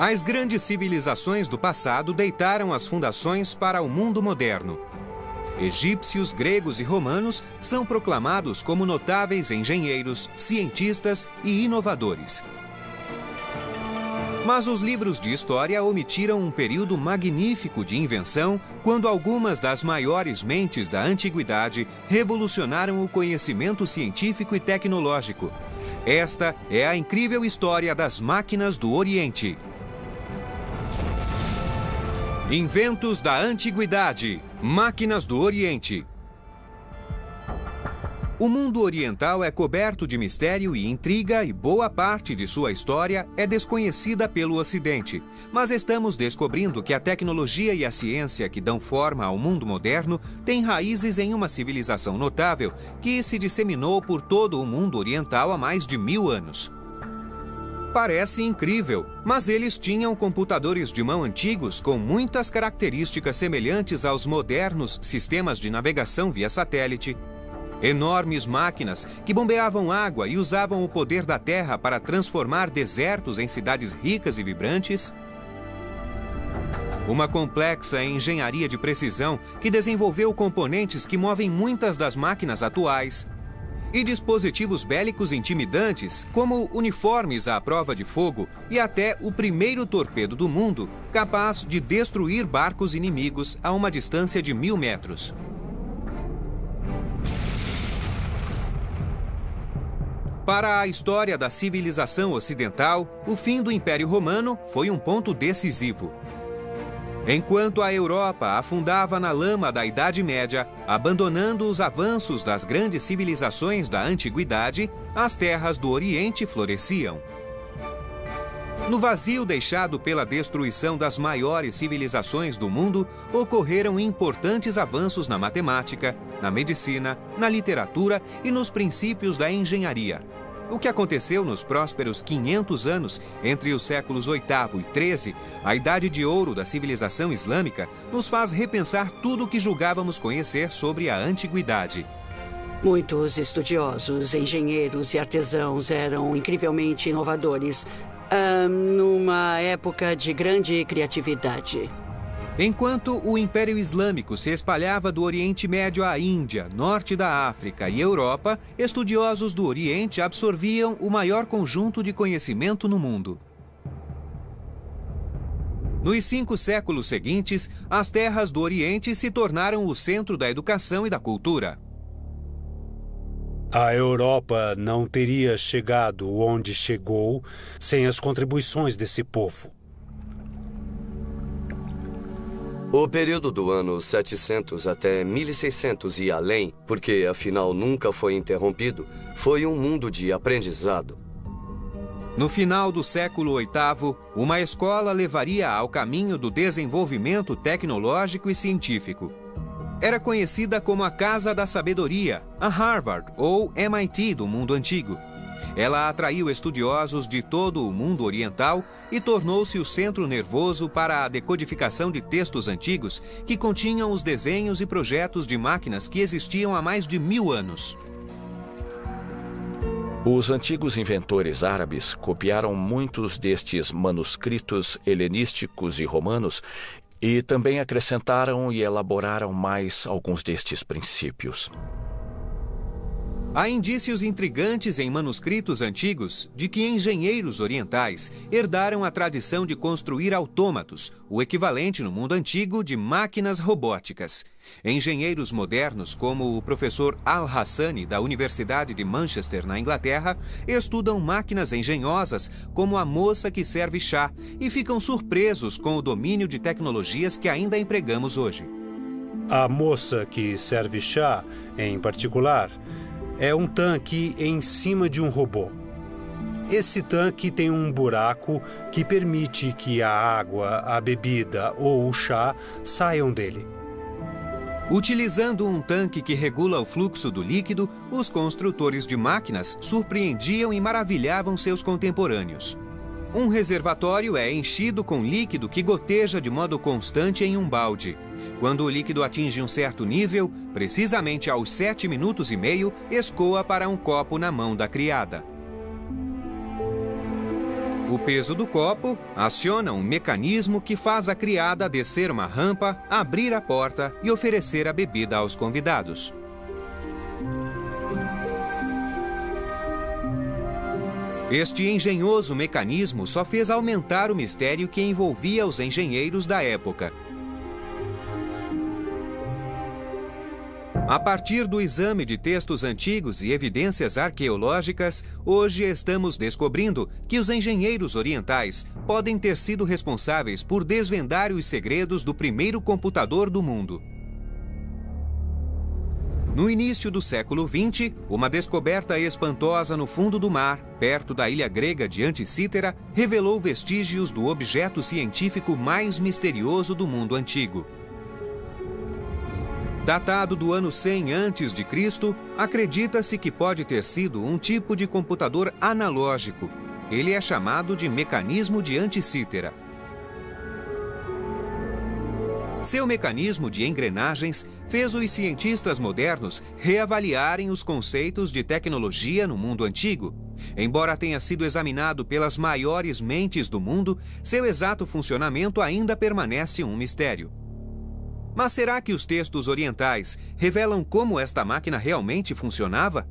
As grandes civilizações do passado deitaram as fundações para o mundo moderno. Egípcios, gregos e romanos são proclamados como notáveis engenheiros, cientistas e inovadores. Mas os livros de história omitiram um período magnífico de invenção quando algumas das maiores mentes da antiguidade revolucionaram o conhecimento científico e tecnológico. Esta é a incrível história das máquinas do Oriente. Inventos da Antiguidade. Máquinas do Oriente. O mundo oriental é coberto de mistério e intriga e boa parte de sua história é desconhecida pelo Ocidente. Mas estamos descobrindo que a tecnologia e a ciência que dão forma ao mundo moderno têm raízes em uma civilização notável que se disseminou por todo o mundo oriental há mais de 1000 anos. Parece incrível, mas eles tinham computadores de mão antigos com muitas características semelhantes aos modernos sistemas de navegação via satélite, enormes máquinas que bombeavam água e usavam o poder da terra para transformar desertos em cidades ricas e vibrantes, uma complexa engenharia de precisão que desenvolveu componentes que movem muitas das máquinas atuais, e dispositivos bélicos intimidantes, como uniformes à prova de fogo e até o primeiro torpedo do mundo, capaz de destruir barcos inimigos a uma distância de 1000 metros. Para a história da civilização ocidental, o fim do Império Romano foi um ponto decisivo. Enquanto a Europa afundava na lama da Idade Média, abandonando os avanços das grandes civilizações da Antiguidade, as terras do Oriente floresciam. No vazio deixado pela destruição das maiores civilizações do mundo, ocorreram importantes avanços na matemática, na medicina, na literatura e nos princípios da engenharia. O que aconteceu nos prósperos 500 anos entre os séculos VIII e XIII, a idade de ouro da civilização islâmica, nos faz repensar tudo o que julgávamos conhecer sobre a antiguidade. Muitos estudiosos, engenheiros e artesãos eram incrivelmente inovadores, numa época de grande criatividade. Enquanto o Império Islâmico se espalhava do Oriente Médio à Índia, norte da África e Europa, estudiosos do Oriente absorviam o maior conjunto de conhecimento no mundo. Nos 5 séculos seguintes, as terras do Oriente se tornaram o centro da educação e da cultura. A Europa não teria chegado onde chegou sem as contribuições desse povo. O período do ano 700 até 1600 e além, porque afinal nunca foi interrompido, foi um mundo de aprendizado. No final do século VIII, uma escola levaria ao caminho do desenvolvimento tecnológico e científico. Era conhecida como a Casa da Sabedoria, a Harvard ou MIT do mundo antigo. Ela atraiu estudiosos de todo o mundo oriental e tornou-se o centro nervoso para a decodificação de textos antigos que continham os desenhos e projetos de máquinas que existiam há mais de 1000 anos. Os antigos inventores árabes copiaram muitos destes manuscritos helenísticos e romanos e também acrescentaram e elaboraram mais alguns destes princípios. Há indícios intrigantes em manuscritos antigos de que engenheiros orientais herdaram a tradição de construir autômatos, o equivalente no mundo antigo de máquinas robóticas. Engenheiros modernos, como o professor Al-Hassani, da Universidade de Manchester, na Inglaterra, estudam máquinas engenhosas como a moça que serve chá e ficam surpresos com o domínio de tecnologias que ainda empregamos hoje. A moça que serve chá, em particular, é um tanque em cima de um robô. Esse tanque tem um buraco que permite que a água, a bebida ou o chá saiam dele. Utilizando um tanque que regula o fluxo do líquido, os construtores de máquinas surpreendiam e maravilhavam seus contemporâneos. Um reservatório é enchido com líquido que goteja de modo constante em um balde. Quando o líquido atinge um certo nível, precisamente aos 7 minutos e meio, escoa para um copo na mão da criada. O peso do copo aciona um mecanismo que faz a criada descer uma rampa, abrir a porta e oferecer a bebida aos convidados. Este engenhoso mecanismo só fez aumentar o mistério que envolvia os engenheiros da época. A partir do exame de textos antigos e evidências arqueológicas, hoje estamos descobrindo que os engenheiros orientais podem ter sido responsáveis por desvendar os segredos do primeiro computador do mundo. No início do século XX, uma descoberta espantosa no fundo do mar, perto da ilha grega de Anticítera, revelou vestígios do objeto científico mais misterioso do mundo antigo. Datado do ano 100 a.C., acredita-se que pode ter sido um tipo de computador analógico. Ele é chamado de mecanismo de Anticítera. Seu mecanismo de engrenagens fez os cientistas modernos reavaliarem os conceitos de tecnologia no mundo antigo. Embora tenha sido examinado pelas maiores mentes do mundo, seu exato funcionamento ainda permanece um mistério. Mas será que os textos orientais revelam como esta máquina realmente funcionava?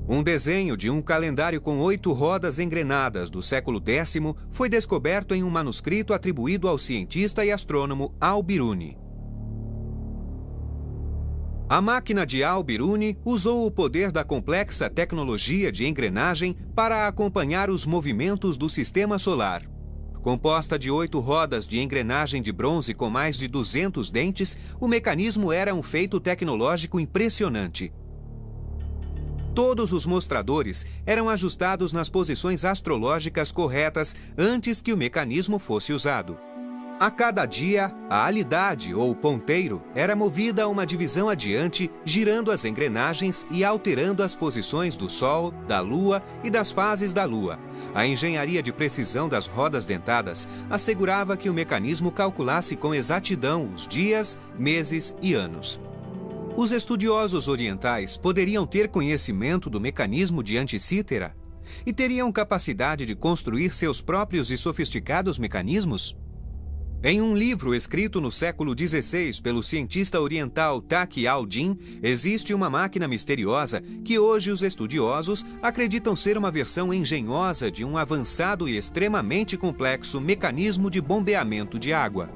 Um desenho de um calendário com 8 rodas engrenadas do século X foi descoberto em um manuscrito atribuído ao cientista e astrônomo Al-Biruni. A máquina de Al-Biruni usou o poder da complexa tecnologia de engrenagem para acompanhar os movimentos do sistema solar. Composta de 8 rodas de engrenagem de bronze com mais de 200 dentes, o mecanismo era um feito tecnológico impressionante. Todos os mostradores eram ajustados nas posições astrológicas corretas antes que o mecanismo fosse usado. A cada dia, a alidade ou ponteiro era movida a uma divisão adiante, girando as engrenagens e alterando as posições do Sol, da Lua e das fases da Lua. A engenharia de precisão das rodas dentadas assegurava que o mecanismo calculasse com exatidão os dias, meses e anos. Os estudiosos orientais poderiam ter conhecimento do mecanismo de Anticítera e teriam capacidade de construir seus próprios e sofisticados mecanismos? Em um livro escrito no século XVI pelo cientista oriental Taqi al-Din, existe uma máquina misteriosa que hoje os estudiosos acreditam ser uma versão engenhosa de um avançado e extremamente complexo mecanismo de bombeamento de água.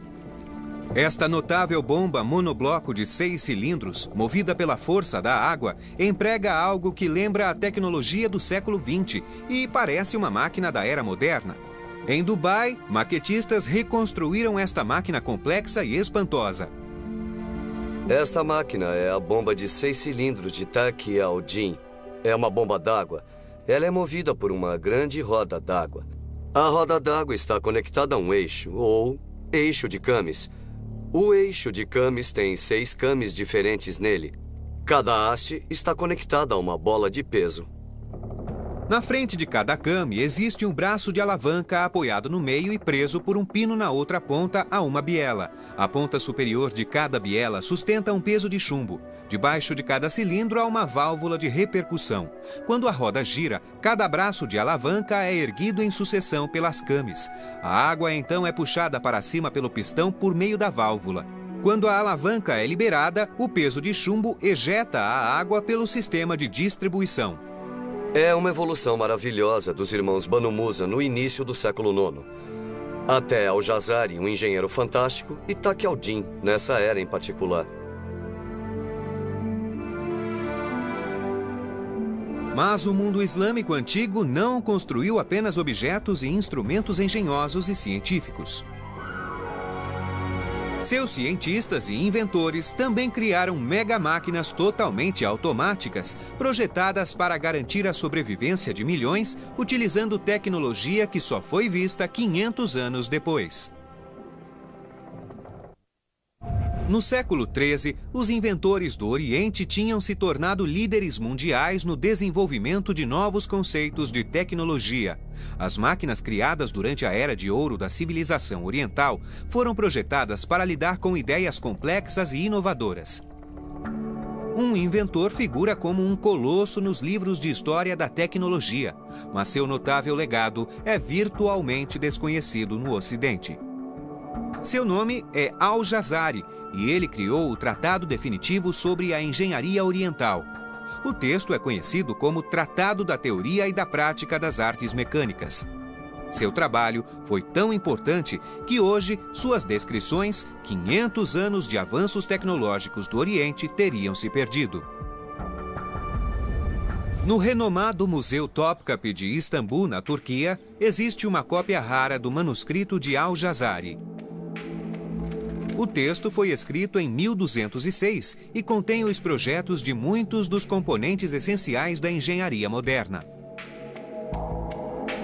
Esta notável bomba monobloco de 6 cilindros, movida pela força da água, emprega algo que lembra a tecnologia do século XX e parece uma máquina da era moderna. Em Dubai, maquetistas reconstruíram esta máquina complexa e espantosa. Esta máquina é a bomba de 6 cilindros de Taqi al-Din. É uma bomba d'água. Ela é movida por uma grande roda d'água. A roda d'água está conectada a um eixo, ou eixo de camis. O eixo de camis tem 6 camis diferentes nele. Cada haste está conectada a uma bola de peso. Na frente de cada came existe um braço de alavanca apoiado no meio e preso por um pino na outra ponta a uma biela. A ponta superior de cada biela sustenta um peso de chumbo. Debaixo de cada cilindro há uma válvula de repercussão. Quando a roda gira, cada braço de alavanca é erguido em sucessão pelas cames. A água então é puxada para cima pelo pistão por meio da válvula. Quando a alavanca é liberada, o peso de chumbo ejeta a água pelo sistema de distribuição. É uma evolução maravilhosa dos irmãos Banu Musa no início do século IX. Até Al-Jazari, um engenheiro fantástico, e Taqi al-Din, nessa era em particular. Mas o mundo islâmico antigo não construiu apenas objetos e instrumentos engenhosos e científicos. Seus cientistas e inventores também criaram mega-máquinas totalmente automáticas, projetadas para garantir a sobrevivência de milhões, utilizando tecnologia que só foi vista 500 anos depois. No século XIII, os inventores do Oriente tinham se tornado líderes mundiais no desenvolvimento de novos conceitos de tecnologia. As máquinas criadas durante a Era de Ouro da civilização oriental foram projetadas para lidar com ideias complexas e inovadoras. Um inventor figura como um colosso nos livros de história da tecnologia, mas seu notável legado é virtualmente desconhecido no Ocidente. Seu nome é Al-Jazari e ele criou o Tratado Definitivo sobre a Engenharia Oriental. O texto é conhecido como Tratado da Teoria e da Prática das Artes Mecânicas. Seu trabalho foi tão importante que hoje suas descrições, 500 anos de avanços tecnológicos do Oriente, teriam se perdido. No renomado Museu Topkapı de Istambul, na Turquia, existe uma cópia rara do manuscrito de Al-Jazari. O texto foi escrito em 1206 e contém os projetos de muitos dos componentes essenciais da engenharia moderna.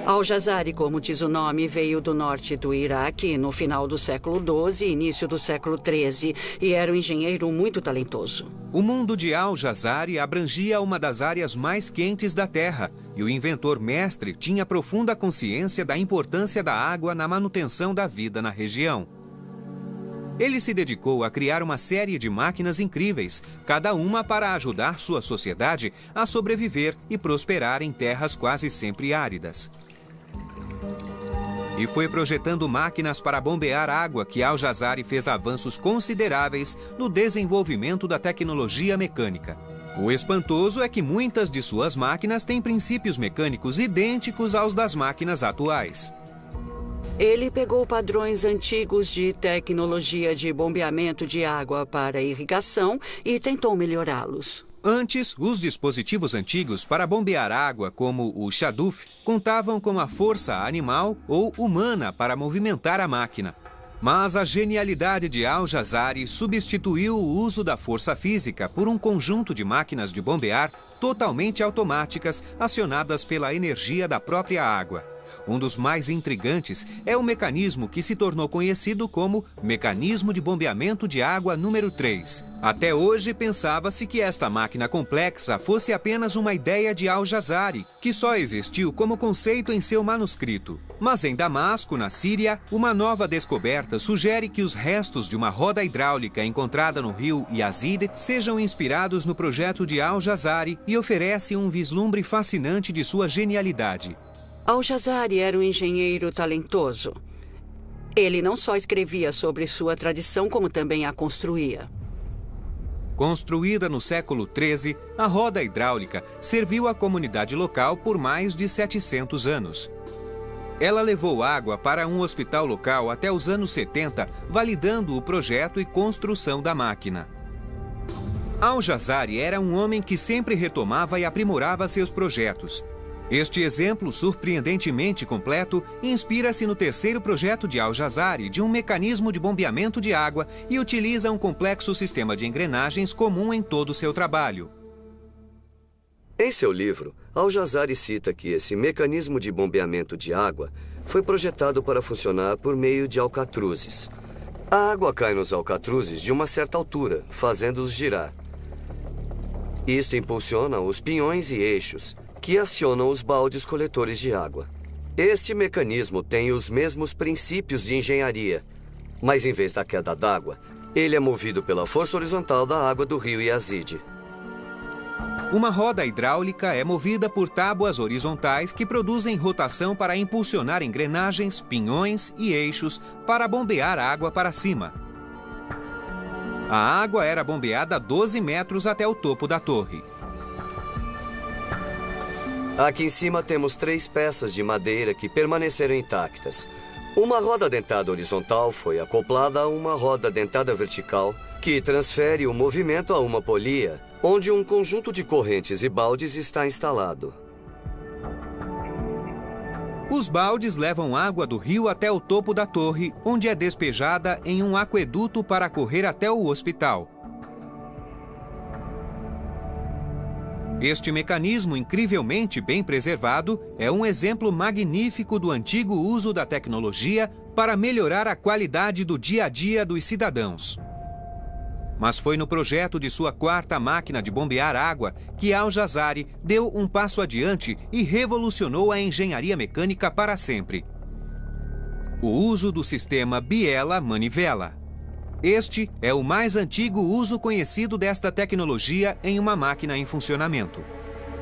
Al-Jazari, como diz o nome, veio do norte do Iraque no final do século XII e início do século XIII e era um engenheiro muito talentoso. O mundo de Al-Jazari abrangia uma das áreas mais quentes da Terra e o inventor mestre tinha profunda consciência da importância da água na manutenção da vida na região. Ele se dedicou a criar uma série de máquinas incríveis, cada uma para ajudar sua sociedade a sobreviver e prosperar em terras quase sempre áridas. E foi projetando máquinas para bombear água que Al-Jazari fez avanços consideráveis no desenvolvimento da tecnologia mecânica. O espantoso é que muitas de suas máquinas têm princípios mecânicos idênticos aos das máquinas atuais. Ele pegou padrões antigos de tecnologia de bombeamento de água para irrigação e tentou melhorá-los. Antes, os dispositivos antigos para bombear água, como o Shaduf, contavam com a força animal ou humana para movimentar a máquina. Mas a genialidade de Al-Jazari substituiu o uso da força física por um conjunto de máquinas de bombear totalmente automáticas acionadas pela energia da própria água. Um dos mais intrigantes é o mecanismo que se tornou conhecido como Mecanismo de Bombeamento de Água número 3. Até hoje, pensava-se que esta máquina complexa fosse apenas uma ideia de Al-Jazari, que só existiu como conceito em seu manuscrito. Mas em Damasco, na Síria, uma nova descoberta sugere que os restos de uma roda hidráulica encontrada no rio Yazid sejam inspirados no projeto de Al-Jazari e oferece um vislumbre fascinante de sua genialidade. Al-Jazari era um engenheiro talentoso. Ele não só escrevia sobre sua tradição, como também a construía. Construída no século XIII, a roda hidráulica serviu à comunidade local por mais de 700 anos. Ela levou água para um hospital local até os anos 70, validando o projeto e construção da máquina. Al-Jazari era um homem que sempre retomava e aprimorava seus projetos. Este exemplo surpreendentemente completo inspira-se no terceiro projeto de Al-Jazari de um mecanismo de bombeamento de água e utiliza um complexo sistema de engrenagens comum em todo o seu trabalho. Em seu livro, Al-Jazari cita que esse mecanismo de bombeamento de água foi projetado para funcionar por meio de alcatruzes. A água cai nos alcatruzes de uma certa altura, fazendo-os girar. Isto impulsiona os pinhões e eixos, que acionam os baldes coletores de água. Este mecanismo tem os mesmos princípios de engenharia, mas em vez da queda d'água, ele é movido pela força horizontal da água do rio Yazid. Uma roda hidráulica é movida por tábuas horizontais que produzem rotação para impulsionar engrenagens, pinhões e eixos para bombear água para cima. A água era bombeada a 12 metros até o topo da torre. Aqui em cima temos 3 peças de madeira que permaneceram intactas. Uma roda dentada horizontal foi acoplada a uma roda dentada vertical, que transfere o movimento a uma polia, onde um conjunto de correntes e baldes está instalado. Os baldes levam água do rio até o topo da torre, onde é despejada em um aqueduto para correr até o hospital. Este mecanismo incrivelmente bem preservado é um exemplo magnífico do antigo uso da tecnologia para melhorar a qualidade do dia a dia dos cidadãos. Mas foi no projeto de sua quarta máquina de bombear água que Al-Jazari deu um passo adiante e revolucionou a engenharia mecânica para sempre. O uso do sistema biela-manivela. Este é o mais antigo uso conhecido desta tecnologia em uma máquina em funcionamento.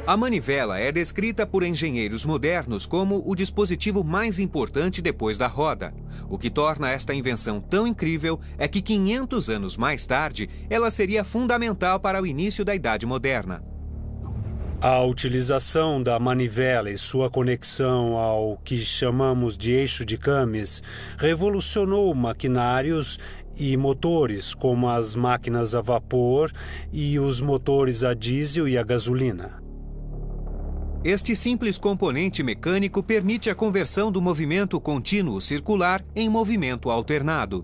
A manivela é descrita por engenheiros modernos como o dispositivo mais importante depois da roda. O que torna esta invenção tão incrível é que 500 anos mais tarde, ela seria fundamental para o início da Idade Moderna. A utilização da manivela e sua conexão ao que chamamos de eixo de Camis revolucionou maquinários e motores, como as máquinas a vapor e os motores a diesel e a gasolina. Este simples componente mecânico permite a conversão do movimento contínuo circular em movimento alternado.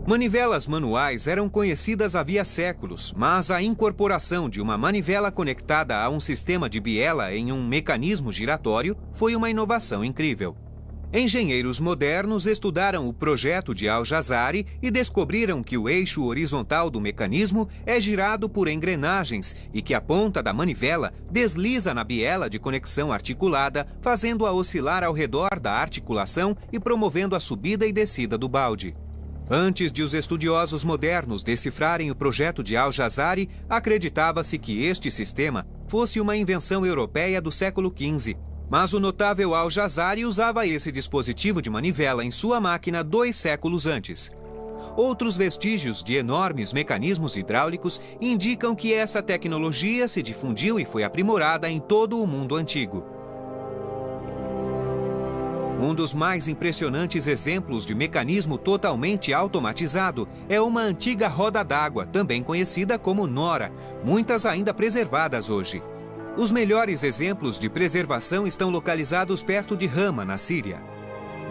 Manivelas manuais eram conhecidas havia séculos, mas a incorporação de uma manivela conectada a um sistema de biela em um mecanismo giratório foi uma inovação incrível. Engenheiros modernos estudaram o projeto de Al-Jazari e descobriram que o eixo horizontal do mecanismo é girado por engrenagens e que a ponta da manivela desliza na biela de conexão articulada, fazendo-a oscilar ao redor da articulação e promovendo a subida e descida do balde. Antes de os estudiosos modernos decifrarem o projeto de Al-Jazari, acreditava-se que este sistema fosse uma invenção europeia do século XV. Mas o notável Al-Jazari usava esse dispositivo de manivela em sua máquina 2 séculos antes. Outros vestígios de enormes mecanismos hidráulicos indicam que essa tecnologia se difundiu e foi aprimorada em todo o mundo antigo. Um dos mais impressionantes exemplos de mecanismo totalmente automatizado é uma antiga roda d'água, também conhecida como nora, muitas ainda preservadas hoje. Os melhores exemplos de preservação estão localizados perto de Hama, na Síria.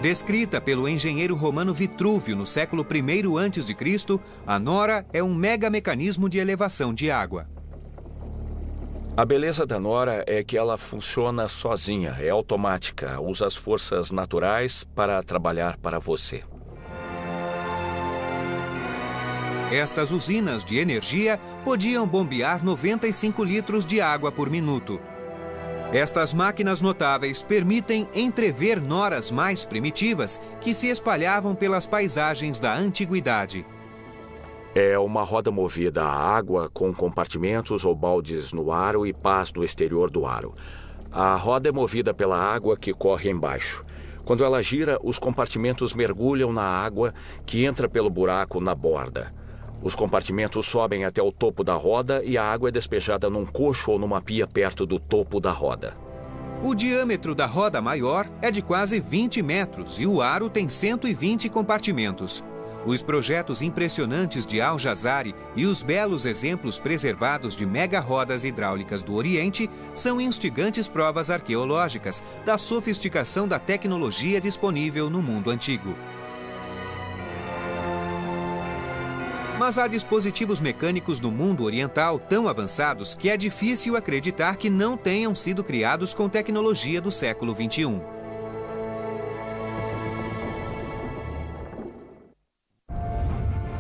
Descrita pelo engenheiro romano Vitrúvio no século I a.C., a nora é um megamecanismo de elevação de água. A beleza da nora é que ela funciona sozinha, é automática, usa as forças naturais para trabalhar para você. Estas usinas de energia podiam bombear 95 litros de água por minuto. Estas máquinas notáveis permitem entrever noras mais primitivas que se espalhavam pelas paisagens da antiguidade. É uma roda movida a água com compartimentos ou baldes no aro e pás no exterior do aro. A roda é movida pela água que corre embaixo. Quando ela gira, os compartimentos mergulham na água que entra pelo buraco na borda. Os compartimentos sobem até o topo da roda e a água é despejada num cocho ou numa pia perto do topo da roda. O diâmetro da roda maior é de quase 20 metros e o aro tem 120 compartimentos. Os projetos impressionantes de Al-Jazari e os belos exemplos preservados de mega-rodas hidráulicas do Oriente são instigantes provas arqueológicas da sofisticação da tecnologia disponível no mundo antigo. Mas há dispositivos mecânicos no mundo oriental tão avançados que é difícil acreditar que não tenham sido criados com tecnologia do século XXI.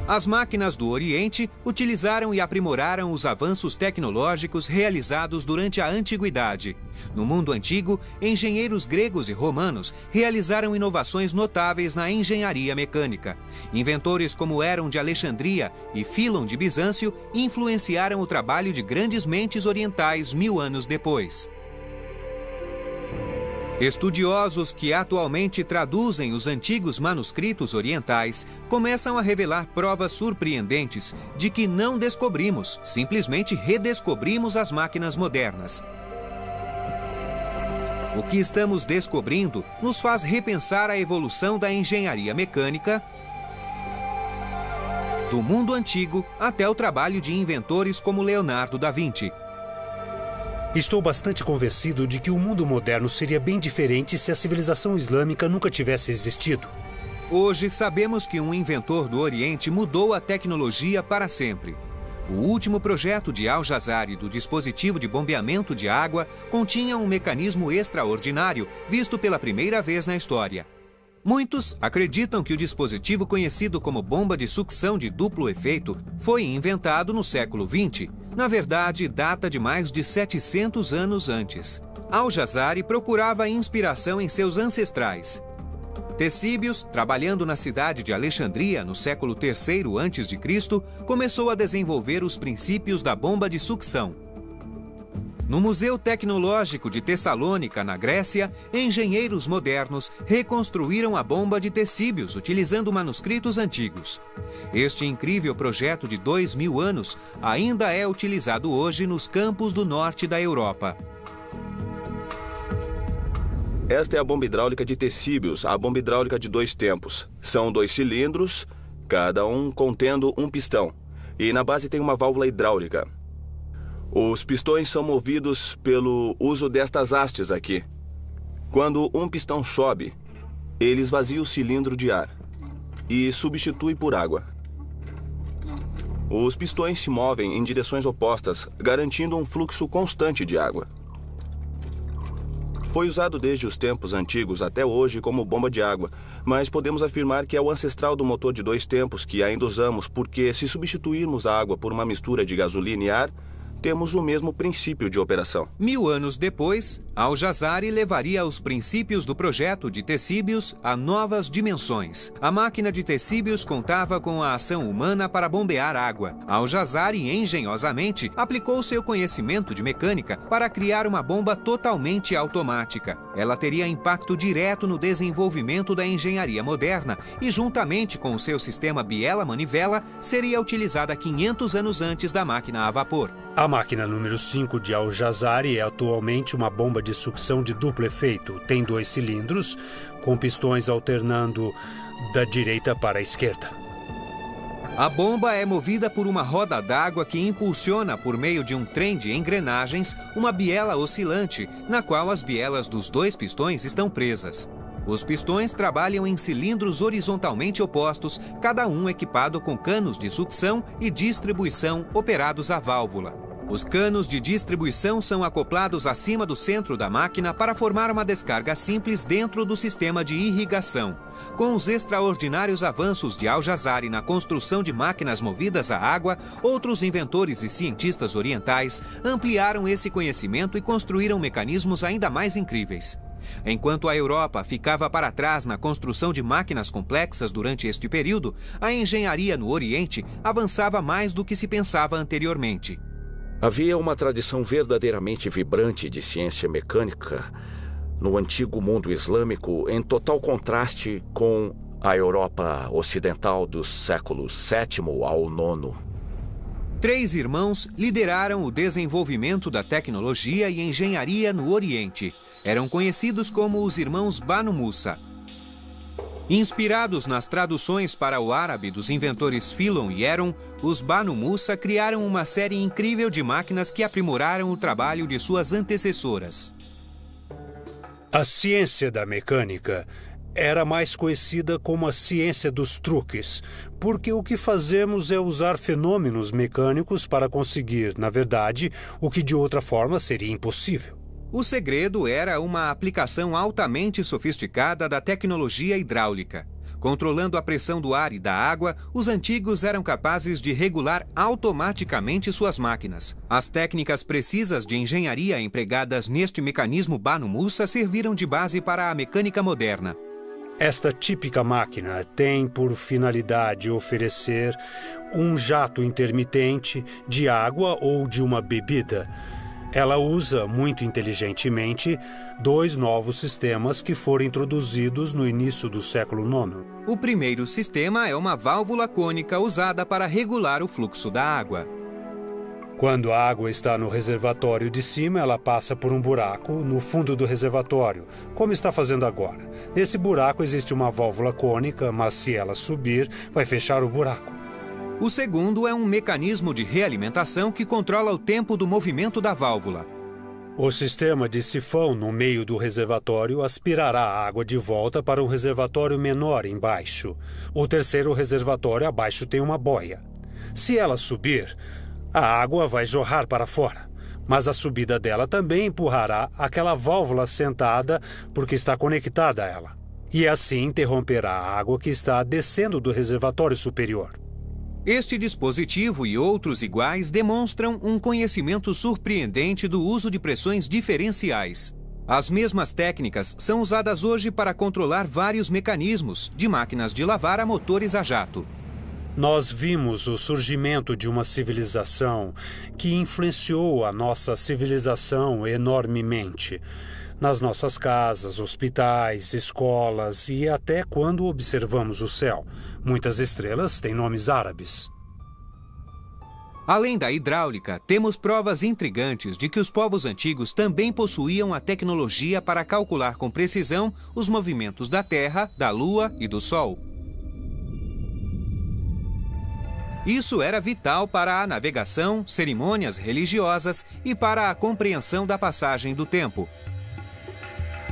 As máquinas do Oriente utilizaram e aprimoraram os avanços tecnológicos realizados durante a Antiguidade. No mundo antigo, engenheiros gregos e romanos realizaram inovações notáveis na engenharia mecânica. Inventores como Herón de Alexandria e Filon de Bizâncio influenciaram o trabalho de grandes mentes orientais 1000 anos depois. Estudiosos que atualmente traduzem os antigos manuscritos orientais começam a revelar provas surpreendentes de que não descobrimos, simplesmente redescobrimos as máquinas modernas. O que estamos descobrindo nos faz repensar a evolução da engenharia mecânica do mundo antigo até o trabalho de inventores como Leonardo da Vinci. Estou bastante convencido de que o mundo moderno seria bem diferente se a civilização islâmica nunca tivesse existido. Hoje sabemos que um inventor do Oriente mudou a tecnologia para sempre. O último projeto de Al-Jazari do dispositivo de bombeamento de água continha um mecanismo extraordinário visto pela primeira vez na história. Muitos acreditam que o dispositivo conhecido como bomba de sucção de duplo efeito foi inventado no século XX. Na verdade, data de mais de 700 anos antes. Al-Jazari procurava inspiração em seus ancestrais. Ctesíbios, trabalhando na cidade de Alexandria no século III a.C., começou a desenvolver os princípios da bomba de sucção. No Museu Tecnológico de Tessalônica, na Grécia, engenheiros modernos reconstruíram a bomba de Ctesíbios utilizando manuscritos antigos. Este incrível projeto de 2000 anos ainda é utilizado hoje nos campos do norte da Europa. Esta é a bomba hidráulica de Ctesíbios, a bomba hidráulica de 2 tempos. São 2 cilindros, cada um contendo um pistão. E na base tem uma válvula hidráulica. Os pistões são movidos pelo uso destas hastes aqui. Quando um pistão sobe, ele esvazia o cilindro de ar e substitui por água. Os pistões se movem em direções opostas, garantindo um fluxo constante de água. Foi usado desde os tempos antigos até hoje como bomba de água, mas podemos afirmar que é o ancestral do motor de 2 tempos que ainda usamos, porque se substituirmos a água por uma mistura de gasolina e ar, temos o mesmo princípio de operação. 1000 anos depois, Al-Jazari levaria os princípios do projeto de Ctesíbios a novas dimensões. A máquina de Ctesíbios contava com a ação humana para bombear água. Al-Jazari, engenhosamente, aplicou seu conhecimento de mecânica para criar uma bomba totalmente automática. Ela teria impacto direto no desenvolvimento da engenharia moderna e, juntamente com o seu sistema biela-manivela, seria utilizada 500 anos antes da máquina a vapor. A máquina número 5 de Al-Jazari é atualmente uma bomba de sucção de duplo efeito. Tem 2 cilindros, com pistões alternando da direita para a esquerda. A bomba é movida por uma roda d'água que impulsiona, por meio de um trem de engrenagens, uma biela oscilante, na qual as bielas dos 2 pistões estão presas. Os pistões trabalham em cilindros horizontalmente opostos, cada um equipado com canos de sucção e distribuição operados à válvula. Os canos de distribuição são acoplados acima do centro da máquina para formar uma descarga simples dentro do sistema de irrigação. Com os extraordinários avanços de Al-Jazari na construção de máquinas movidas a água, outros inventores e cientistas orientais ampliaram esse conhecimento e construíram mecanismos ainda mais incríveis. Enquanto a Europa ficava para trás na construção de máquinas complexas durante este período, a engenharia no Oriente avançava mais do que se pensava anteriormente. Havia uma tradição verdadeiramente vibrante de ciência mecânica no antigo mundo islâmico, em total contraste com a Europa ocidental dos séculos VII ao IX. 3 irmãos lideraram o desenvolvimento da tecnologia e engenharia no Oriente. Eram conhecidos como os irmãos Banu Musa. Inspirados nas traduções para o árabe dos inventores Philon e Heron, os Banu Musa criaram uma série incrível de máquinas que aprimoraram o trabalho de suas antecessoras. A ciência da mecânica era mais conhecida como a ciência dos truques, porque o que fazemos é usar fenômenos mecânicos para conseguir, na verdade, o que de outra forma seria impossível. O segredo era uma aplicação altamente sofisticada da tecnologia hidráulica. Controlando a pressão do ar e da água, os antigos eram capazes de regular automaticamente suas máquinas. As técnicas precisas de engenharia empregadas neste mecanismo Banu Musa serviram de base para a mecânica moderna. Esta típica máquina tem por finalidade oferecer um jato intermitente de água ou de uma bebida. Ela usa, muito inteligentemente, 2 novos sistemas que foram introduzidos no início do século IX. O primeiro sistema é uma válvula cônica usada para regular o fluxo da água. Quando a água está no reservatório de cima, ela passa por um buraco no fundo do reservatório, como está fazendo agora. Nesse buraco existe uma válvula cônica, mas se ela subir, vai fechar o buraco. O segundo é um mecanismo de realimentação que controla o tempo do movimento da válvula. O sistema de sifão no meio do reservatório aspirará a água de volta para um reservatório menor embaixo. O terceiro reservatório abaixo tem uma boia. Se ela subir, a água vai jorrar para fora, mas a subida dela também empurrará aquela válvula sentada porque está conectada a ela. E assim interromperá a água que está descendo do reservatório superior. Este dispositivo e outros iguais demonstram um conhecimento surpreendente do uso de pressões diferenciais. As mesmas técnicas são usadas hoje para controlar vários mecanismos, de máquinas de lavar a motores a jato. Nós vimos o surgimento de uma civilização que influenciou a nossa civilização enormemente. Nas nossas casas, hospitais, escolas e até quando observamos o céu. Muitas estrelas têm nomes árabes. Além da hidráulica, temos provas intrigantes de que os povos antigos também possuíam a tecnologia para calcular com precisão os movimentos da Terra, da Lua e do Sol. Isso era vital para a navegação, cerimônias religiosas e para a compreensão da passagem do tempo.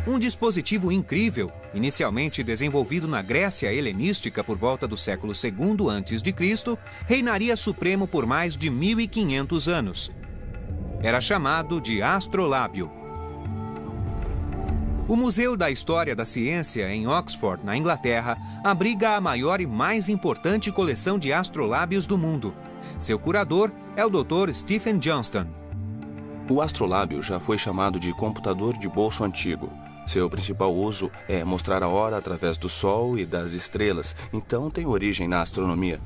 Um dispositivo incrível, inicialmente desenvolvido na Grécia helenística por volta do século II a.C., reinaria supremo por mais de 1.500 anos. Era chamado de astrolábio. O Museu da História da Ciência, em Oxford, na Inglaterra, abriga a maior e mais importante coleção de astrolábios do mundo. Seu curador é o Dr. Stephen Johnston. O astrolábio já foi chamado de computador de bolso antigo. Seu principal uso é mostrar a hora através do Sol e das estrelas, então tem origem na astronomia.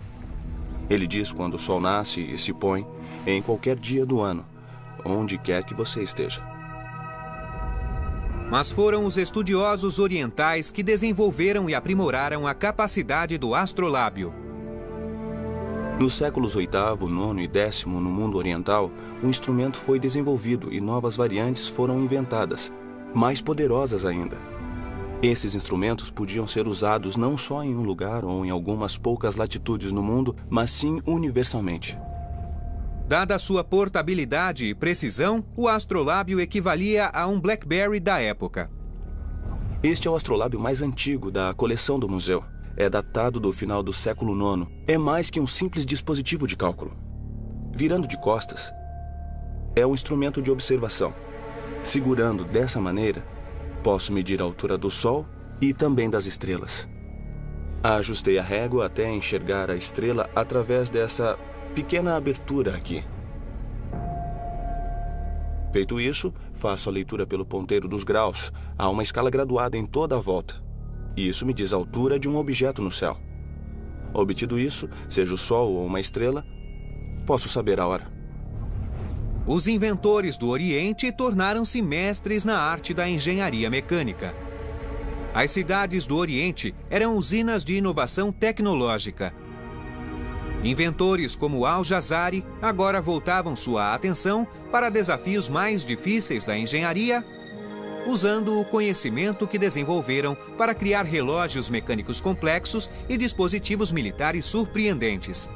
Ele diz quando o Sol nasce e se põe em qualquer dia do ano, onde quer que você esteja. Mas foram os estudiosos orientais que desenvolveram e aprimoraram a capacidade do astrolábio. Nos séculos VIII, IX e X no mundo oriental, o instrumento foi desenvolvido e novas variantes foram inventadas, mais poderosas ainda. Esses instrumentos podiam ser usados não só em um lugar ou em algumas poucas latitudes no mundo, mas sim universalmente. Dada sua portabilidade e precisão, o astrolábio equivalia a um BlackBerry da época. Este é o astrolábio mais antigo da coleção do museu. É datado do final do século IX. É mais que um simples dispositivo de cálculo. Virando de costas, é um instrumento de observação. Segurando dessa maneira, posso medir a altura do Sol e também das estrelas. Ajustei a régua até enxergar a estrela através dessa pequena abertura aqui. Feito isso, faço a leitura pelo ponteiro dos graus. Há uma escala graduada em toda a volta. E isso me diz a altura de um objeto no céu. Obtido isso, seja o Sol ou uma estrela, posso saber a hora. Os inventores do Oriente tornaram-se mestres na arte da engenharia mecânica. As cidades do Oriente eram usinas de inovação tecnológica. Inventores como Al-Jazari agora voltavam sua atenção para desafios mais difíceis da engenharia, usando o conhecimento que desenvolveram para criar relógios mecânicos complexos e dispositivos militares surpreendentes.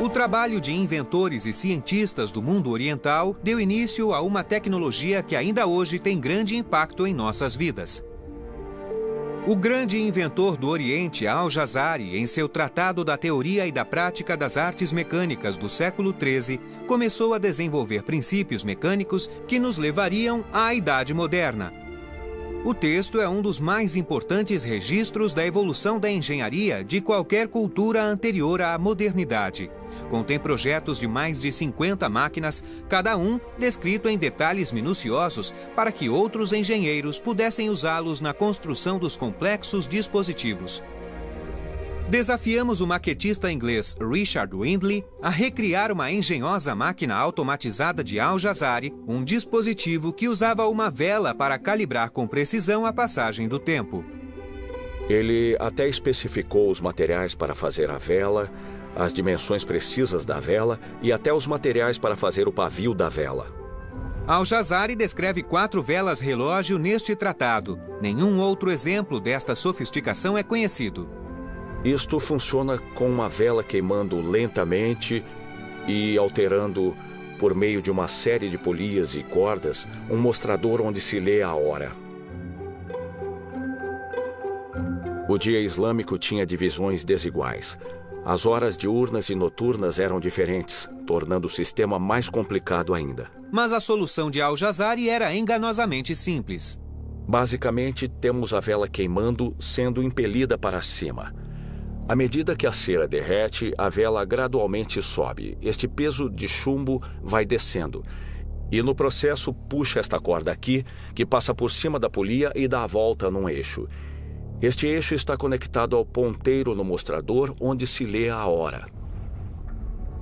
O trabalho de inventores e cientistas do mundo oriental deu início a uma tecnologia que ainda hoje tem grande impacto em nossas vidas. O grande inventor do Oriente, Al-Jazari, em seu Tratado da Teoria e da Prática das Artes Mecânicas do século XIII, começou a desenvolver princípios mecânicos que nos levariam à Idade Moderna. O texto é um dos mais importantes registros da evolução da engenharia de qualquer cultura anterior à modernidade. Contém projetos de mais de 50 máquinas, cada um descrito em detalhes minuciosos para que outros engenheiros pudessem usá-los na construção dos complexos dispositivos. Desafiamos o maquetista inglês Richard Windley a recriar uma engenhosa máquina automatizada de Al-Jazari, um dispositivo que usava uma vela para calibrar com precisão a passagem do tempo. Ele até especificou os materiais para fazer a vela, as dimensões precisas da vela e até os materiais para fazer o pavio da vela. Al-Jazari descreve 4 velas relógio neste tratado. Nenhum outro exemplo desta sofisticação é conhecido. Isto funciona com uma vela queimando lentamente e alterando, por meio de uma série de polias e cordas, um mostrador onde se lê a hora. O dia islâmico tinha divisões desiguais. As horas diurnas e noturnas eram diferentes, tornando o sistema mais complicado ainda. Mas a solução de Al-Jazari era enganosamente simples. Basicamente, temos a vela queimando sendo impelida para cima. À medida que a cera derrete, a vela gradualmente sobe. Este peso de chumbo vai descendo. E no processo puxa esta corda aqui, que passa por cima da polia e dá a volta num eixo. Este eixo está conectado ao ponteiro no mostrador, onde se lê a hora.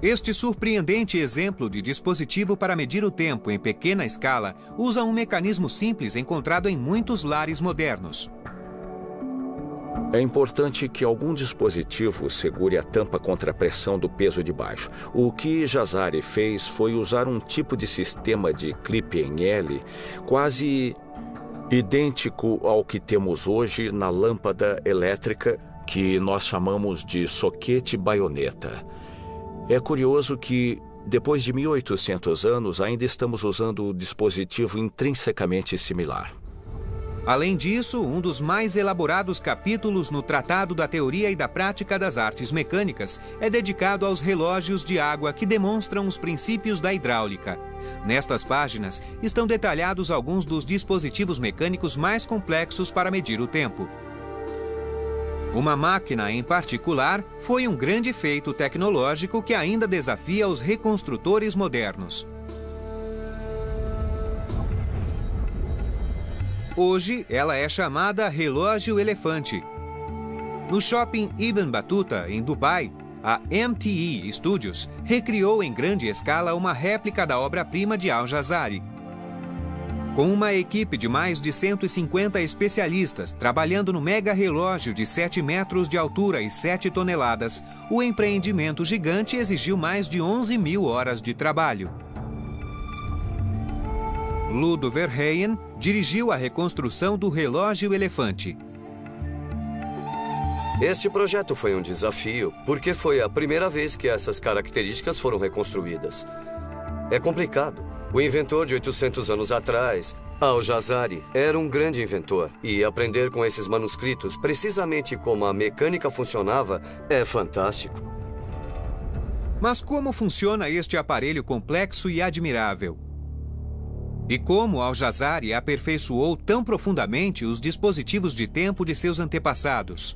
Este surpreendente exemplo de dispositivo para medir o tempo em pequena escala usa um mecanismo simples encontrado em muitos lares modernos. É importante que algum dispositivo segure a tampa contra a pressão do peso de baixo. O que Jazari fez foi usar um tipo de sistema de clipe em L quase idêntico ao que temos hoje na lâmpada elétrica, que nós chamamos de soquete-baioneta. É curioso que, depois de 1800 anos, ainda estamos usando o dispositivo intrinsecamente similar. Além disso, um dos mais elaborados capítulos no Tratado da Teoria e da Prática das Artes Mecânicas é dedicado aos relógios de água que demonstram os princípios da hidráulica. Nestas páginas estão detalhados alguns dos dispositivos mecânicos mais complexos para medir o tempo. Uma máquina em particular foi um grande feito tecnológico que ainda desafia os reconstrutores modernos. Hoje, ela é chamada relógio elefante. No shopping Ibn Battuta, em Dubai, a MTE Studios recriou em grande escala uma réplica da obra-prima de Al-Jazari. Com uma equipe de mais de 150 especialistas trabalhando no mega relógio de 7 metros de altura e 7 toneladas, o empreendimento gigante exigiu mais de 11.000 horas de trabalho. Ludo Verheyen dirigiu a reconstrução do relógio elefante. Este projeto foi um desafio, porque foi a primeira vez que essas características foram reconstruídas. É complicado. O inventor de 800 anos atrás, Al-Jazari, era um grande inventor. E aprender com esses manuscritos, precisamente como a mecânica funcionava, é fantástico. Mas como funciona este aparelho complexo e admirável? E como Al-Jazari aperfeiçoou tão profundamente os dispositivos de tempo de seus antepassados?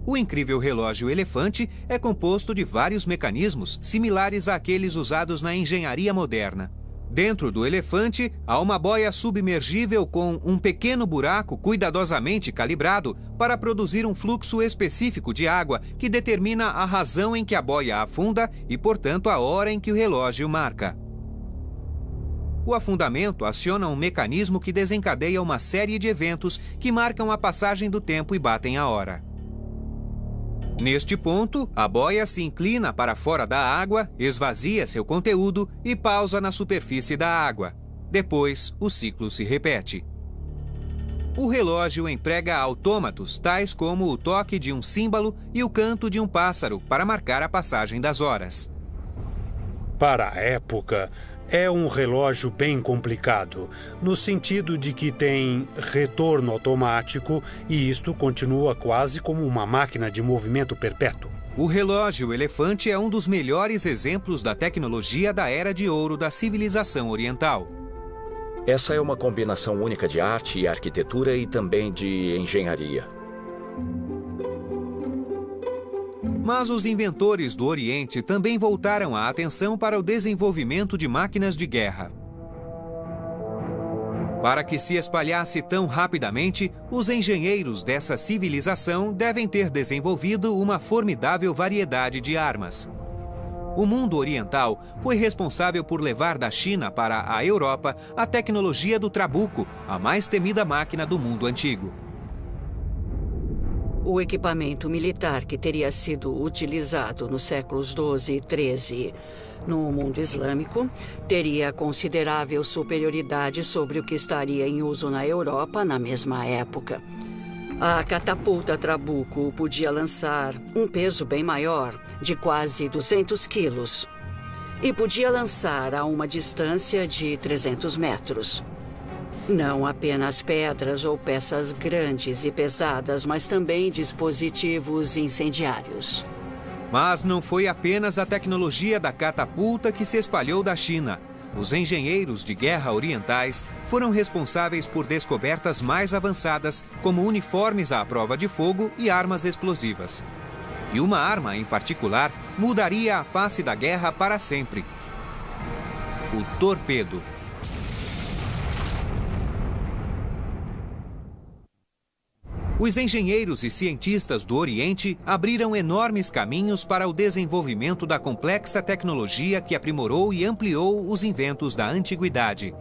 O incrível relógio elefante é composto de vários mecanismos similares àqueles usados na engenharia moderna. Dentro do elefante, há uma boia submergível com um pequeno buraco cuidadosamente calibrado para produzir um fluxo específico de água que determina a razão em que a boia afunda e, portanto, a hora em que o relógio marca. O afundamento aciona um mecanismo que desencadeia uma série de eventos que marcam a passagem do tempo e batem a hora. Neste ponto, a boia se inclina para fora da água, esvazia seu conteúdo e pausa na superfície da água. Depois, o ciclo se repete. O relógio emprega autômatos tais como o toque de um símbolo e o canto de um pássaro para marcar a passagem das horas. Para a época, é um relógio bem complicado, no sentido de que tem retorno automático e isto continua quase como uma máquina de movimento perpétuo. O relógio elefante é um dos melhores exemplos da tecnologia da Era de Ouro da civilização oriental. Essa é uma combinação única de arte e arquitetura e também de engenharia. Mas os inventores do Oriente também voltaram a atenção para o desenvolvimento de máquinas de guerra. Para que se espalhasse tão rapidamente, os engenheiros dessa civilização devem ter desenvolvido uma formidável variedade de armas. O mundo oriental foi responsável por levar da China para a Europa a tecnologia do trabuco, a mais temida máquina do mundo antigo. O equipamento militar que teria sido utilizado nos séculos XII e XIII no mundo islâmico teria considerável superioridade sobre o que estaria em uso na Europa na mesma época. A catapulta trabuco podia lançar um peso bem maior, de quase 200 quilos, e podia lançar a uma distância de 300 metros. Não apenas pedras ou peças grandes e pesadas, mas também dispositivos incendiários. Mas não foi apenas a tecnologia da catapulta que se espalhou da China. Os engenheiros de guerra orientais foram responsáveis por descobertas mais avançadas, como uniformes à prova de fogo e armas explosivas. E uma arma, em particular, mudaria a face da guerra para sempre: o torpedo. Os engenheiros e cientistas do Oriente abriram enormes caminhos para o desenvolvimento da complexa tecnologia que aprimorou e ampliou os inventos da antiguidade.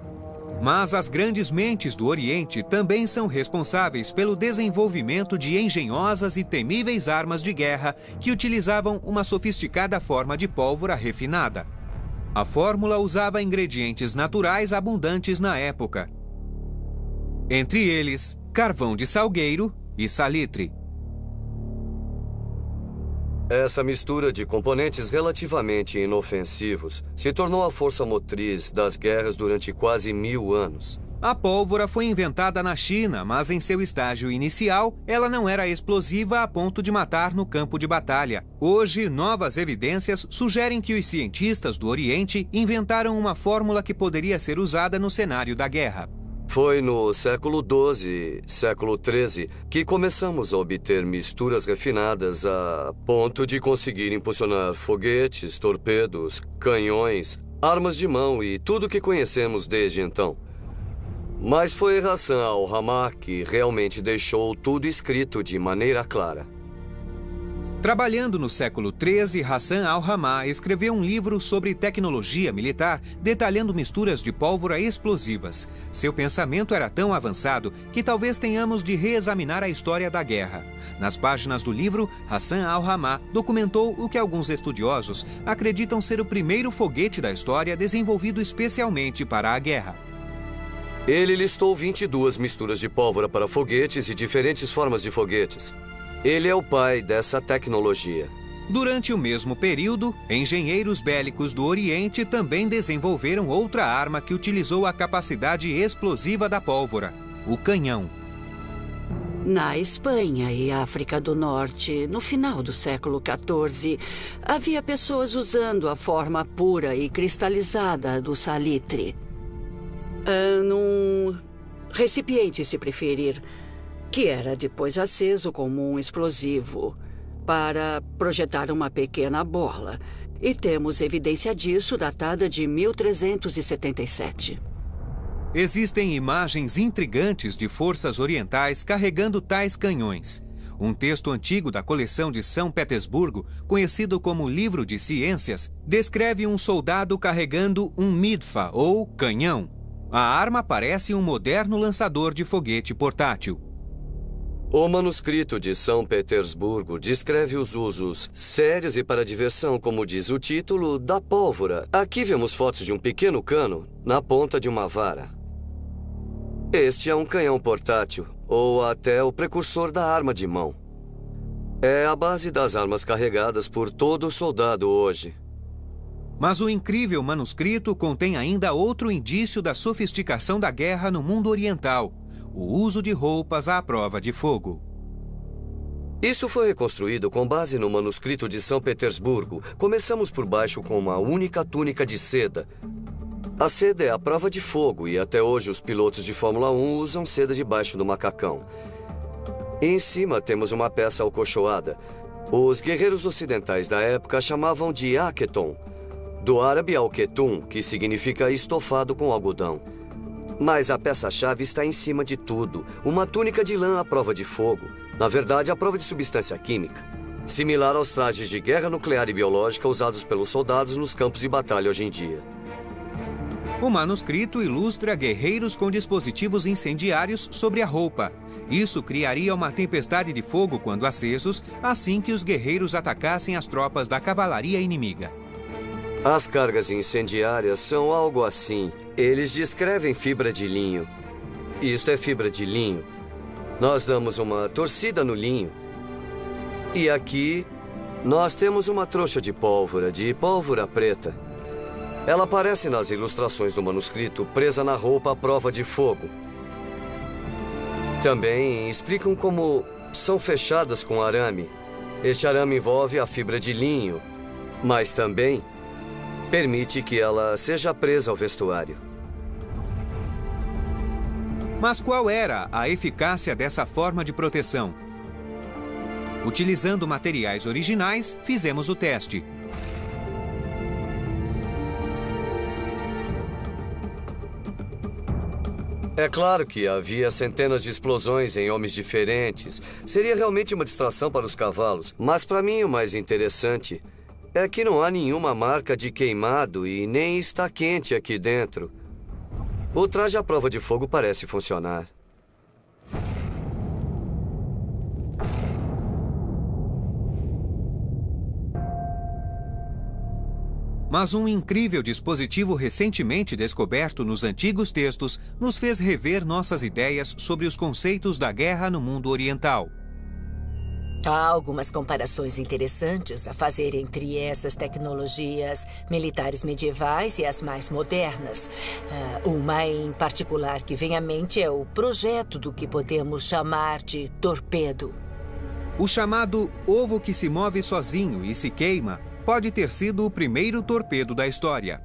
Mas as grandes mentes do Oriente também são responsáveis pelo desenvolvimento de engenhosas e temíveis armas de guerra que utilizavam uma sofisticada forma de pólvora refinada. A fórmula usava ingredientes naturais abundantes na época. Entre eles, carvão de salgueiro e salitre. Essa mistura de componentes relativamente inofensivos se tornou a força motriz das guerras durante quase 1000 anos. A pólvora foi inventada na China, mas em seu estágio inicial, ela não era explosiva a ponto de matar no campo de batalha. Hoje, novas evidências sugerem que os cientistas do Oriente inventaram uma fórmula que poderia ser usada no cenário da guerra. Foi no século XII, século XIII, que começamos a obter misturas refinadas a ponto de conseguir impulsionar foguetes, torpedos, canhões, armas de mão e tudo que conhecemos desde então. Mas foi Hassan al-Ramah que realmente deixou tudo escrito de maneira clara. Trabalhando no século XIII, Hassan al-Ramah escreveu um livro sobre tecnologia militar, detalhando misturas de pólvora explosivas. Seu pensamento era tão avançado que talvez tenhamos de reexaminar a história da guerra. Nas páginas do livro, Hassan al-Ramah documentou o que alguns estudiosos acreditam ser o primeiro foguete da história desenvolvido especialmente para a guerra. Ele listou 22 misturas de pólvora para foguetes e diferentes formas de foguetes. Ele é o pai dessa tecnologia. Durante o mesmo período, engenheiros bélicos do Oriente também desenvolveram outra arma que utilizou a capacidade explosiva da pólvora: o canhão. Na Espanha e África do Norte, no final do século XIV, havia pessoas usando a forma pura e cristalizada do salitre. Num recipiente, se preferir, que era depois aceso como um explosivo para projetar uma pequena bola. E temos evidência disso datada de 1377. Existem imagens intrigantes de forças orientais carregando tais canhões. Um texto antigo da coleção de São Petersburgo, conhecido como Livro de Ciências, descreve um soldado carregando um midfa, ou canhão. A arma parece um moderno lançador de foguete portátil. O manuscrito de São Petersburgo descreve os usos sérios e para diversão, como diz o título, da pólvora. Aqui vemos fotos de um pequeno cano na ponta de uma vara. Este é um canhão portátil, ou até o precursor da arma de mão. É a base das armas carregadas por todo soldado hoje. Mas o incrível manuscrito contém ainda outro indício da sofisticação da guerra no mundo oriental: o uso de roupas à prova de fogo. Isso foi reconstruído com base no manuscrito de São Petersburgo. Começamos por baixo com uma única túnica de seda. A seda é a prova de fogo e até hoje os pilotos de Fórmula 1 usam seda debaixo do macacão. E em cima temos uma peça alcochoada. Os guerreiros ocidentais da época a chamavam de aketon, do árabe al-ketum, que significa estofado com algodão. Mas a peça-chave está em cima de tudo. Uma túnica de lã à prova de fogo. Na verdade, à prova de substância química. Similar aos trajes de guerra nuclear e biológica usados pelos soldados nos campos de batalha hoje em dia. O manuscrito ilustra guerreiros com dispositivos incendiários sobre a roupa. Isso criaria uma tempestade de fogo quando acesos, assim que os guerreiros atacassem as tropas da cavalaria inimiga. As cargas incendiárias são algo assim. Eles descrevem fibra de linho. Isto é fibra de linho. Nós damos uma torcida no linho. E aqui, nós temos uma trouxa de pólvora preta. Ela aparece nas ilustrações do manuscrito, presa na roupa à prova de fogo. Também explicam como são fechadas com arame. Este arame envolve a fibra de linho, mas também permite que ela seja presa ao vestuário. Mas qual era a eficácia dessa forma de proteção? Utilizando materiais originais, fizemos o teste. É claro que havia centenas de explosões em homens diferentes. Seria realmente uma distração para os cavalos. Mas para mim o mais interessante é que não há nenhuma marca de queimado e nem está quente aqui dentro. O traje à prova de fogo parece funcionar. Mas um incrível dispositivo recentemente descoberto nos antigos textos nos fez rever nossas ideias sobre os conceitos da guerra no mundo oriental. Há algumas comparações interessantes a fazer entre essas tecnologias militares medievais e as mais modernas. Uma em particular que vem à mente é o projeto do que podemos chamar de torpedo. O chamado ovo que se move sozinho e se queima pode ter sido o primeiro torpedo da história.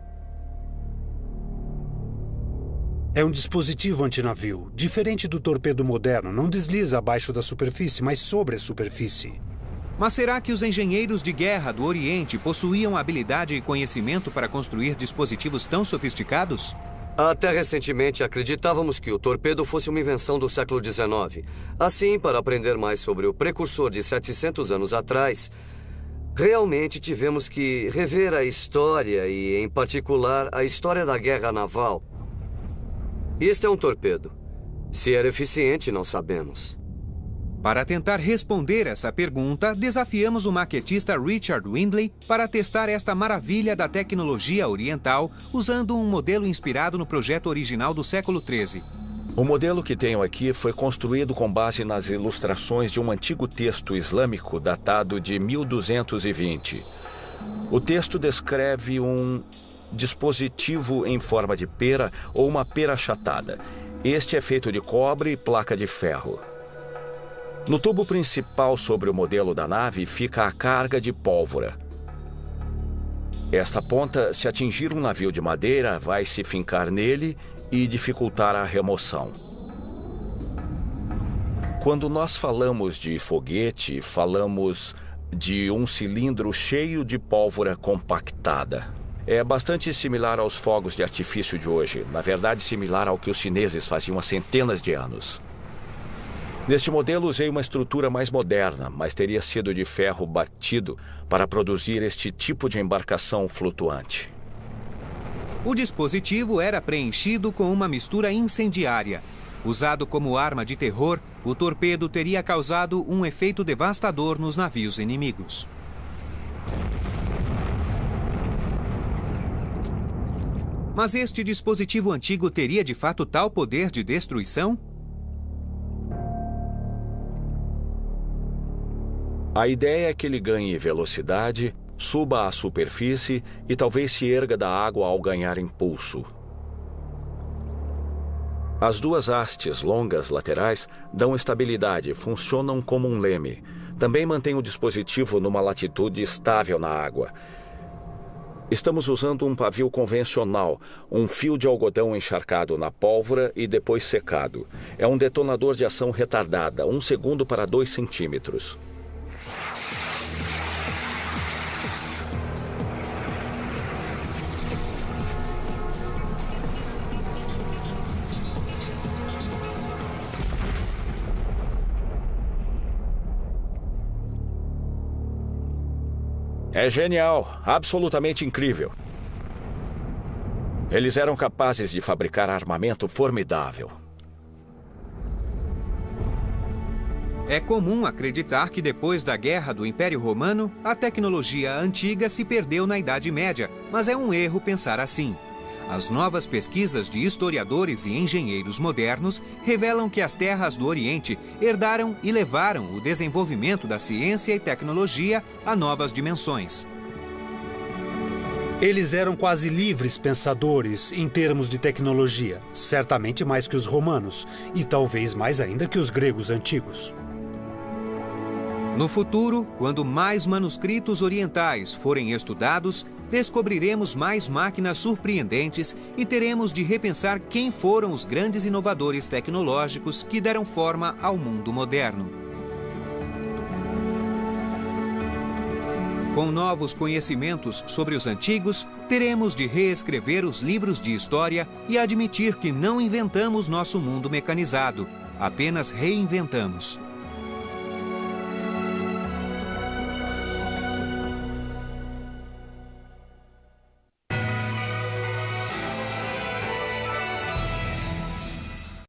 É um dispositivo antinavio. Diferente do torpedo moderno, não desliza abaixo da superfície, mas sobre a superfície. Mas será que os engenheiros de guerra do Oriente possuíam habilidade e conhecimento para construir dispositivos tão sofisticados? Até recentemente acreditávamos que o torpedo fosse uma invenção do século XIX. Assim, para aprender mais sobre o precursor de 700 anos atrás, realmente tivemos que rever a história e, em particular, a história da guerra naval. Este é um torpedo. Se era eficiente, não sabemos. Para tentar responder essa pergunta, desafiamos o maquetista Richard Windley para testar esta maravilha da tecnologia oriental usando um modelo inspirado no projeto original do século XIII. O modelo que tenho aqui foi construído com base nas ilustrações de um antigo texto islâmico datado de 1220. O texto descreve um dispositivo em forma de pera ou uma pera achatada. Este é feito de cobre e placa de ferro. No tubo principal sobre o modelo da nave fica a carga de pólvora. Esta ponta, se atingir um navio de madeira, vai se fincar nele e dificultar a remoção. Quando nós falamos de foguete, falamos de um cilindro cheio de pólvora compactada. É bastante similar aos fogos de artifício de hoje, na verdade similar ao que os chineses faziam há centenas de anos. Neste modelo usei uma estrutura mais moderna, mas teria sido de ferro batido para produzir este tipo de embarcação flutuante. O dispositivo era preenchido com uma mistura incendiária. Usado como arma de terror, o torpedo teria causado um efeito devastador nos navios inimigos. Mas este dispositivo antigo teria de fato tal poder de destruição? A ideia é que ele ganhe velocidade, suba à superfície e talvez se erga da água ao ganhar impulso. As duas hastes longas laterais dão estabilidade, funcionam como um leme. Também mantém o dispositivo numa latitude estável na água. Estamos usando um pavio convencional, um fio de algodão encharcado na pólvora e depois secado. É um detonador de ação retardada, 1 segundo para 2 centímetros. É genial, absolutamente incrível. Eles eram capazes de fabricar armamento formidável. É comum acreditar que depois da Guerra do Império Romano, a tecnologia antiga se perdeu na Idade Média, mas é um erro pensar assim. As novas pesquisas de historiadores e engenheiros modernos revelam que as terras do Oriente herdaram e levaram o desenvolvimento da ciência e tecnologia a novas dimensões. Eles eram quase livres pensadores em termos de tecnologia, certamente mais que os romanos, e talvez mais ainda que os gregos antigos. No futuro, quando mais manuscritos orientais forem estudados, descobriremos mais máquinas surpreendentes e teremos de repensar quem foram os grandes inovadores tecnológicos que deram forma ao mundo moderno. Com novos conhecimentos sobre os antigos, teremos de reescrever os livros de história e admitir que não inventamos nosso mundo mecanizado, apenas reinventamos.